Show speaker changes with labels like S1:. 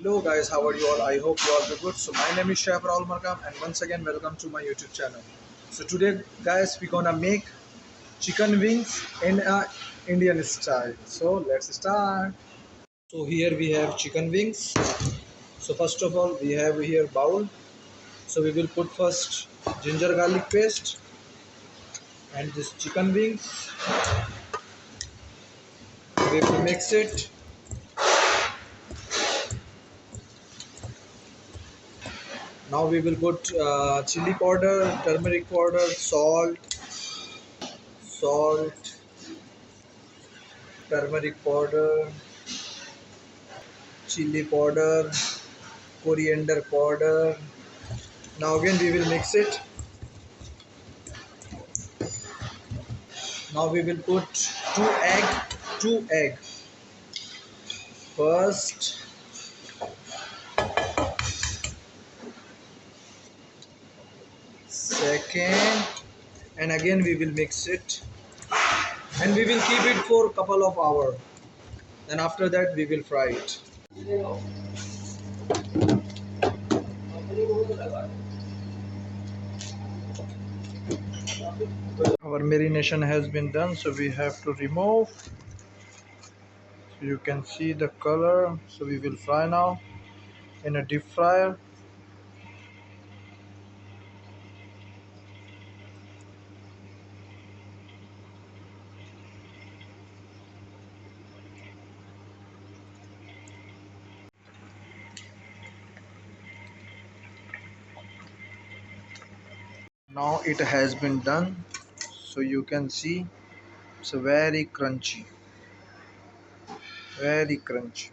S1: Hello guys, how are you all? I hope you all be good. So my name is Chef Raul Markam and once again welcome to my YouTube channel. So today guys we gonna make chicken wings in a Indian style. So let's start. So here we have chicken wings. So first of all we have here bowl. So we will put first ginger garlic paste and this chicken wings. We will mix it. Now we will put chili powder, turmeric powder, salt, turmeric powder, chili powder, coriander powder. Now again we will mix it. Now we will put two egg. First, second, and again we will mix it, and we will keep it for a couple of hours. Then after that we will fry it. Our marination has been done, so we have to remove. So you can see the color. So we will fry now in a deep fryer. Now it has been done, so you can see it's very crunchy, very crunchy.